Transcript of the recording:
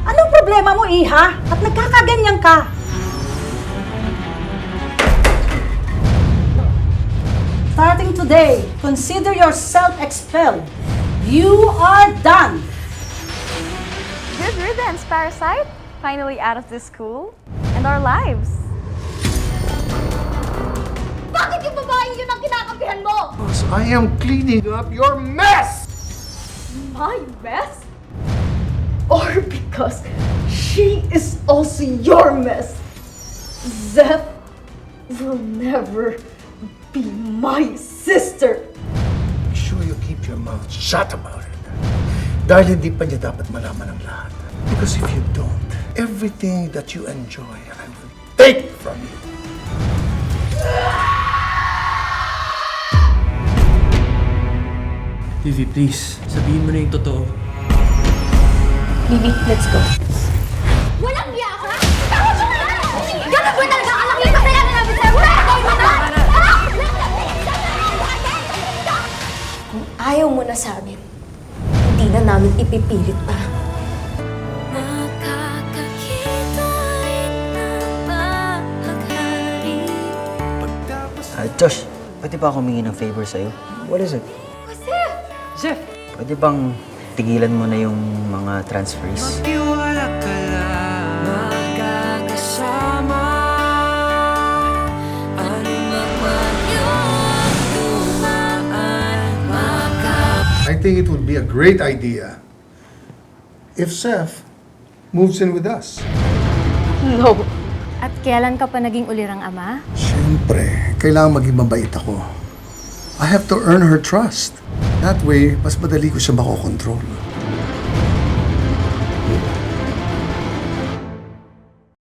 Anong problema mo, Iha? At nagkakaganyan ka? Starting today, consider yourself expelled. You are done. Good riddance, Parasite. Finally out of this school and our lives. Bakit yung babaeng yun ang kinakampihan mo? Because I am cleaning up your mess! My mess? Or because she is also your mess? Zeph will never be my sister. Make sure you keep your mouth shut about it. Dahil hindi pa niya dapat malaman ang lahat. Because if you don't, everything that you enjoy, I will take from you. Vivi, please. Sabihin mo na yung totoo. Bibi, let's go. Walang biya ka? Tawag mo na! Ganun ba talaga ang laki kasalanan namin sa'yo? Tawag mo na! Kung ayaw mo na sa amin, hindi na namin ipipilit pa. Josh, pwede ba ako humingi ng favor sa'yo? What is it? Jeff, Pwede bang tigilan mo na yung mga transfers? I think it would be a great idea if Seth moves in with us. No. At kailan ka pa naging ulirang ama? Siyempre, kailangan maging mabait ako. I have to earn her trust. That way, mas madali ko siya makokontrol.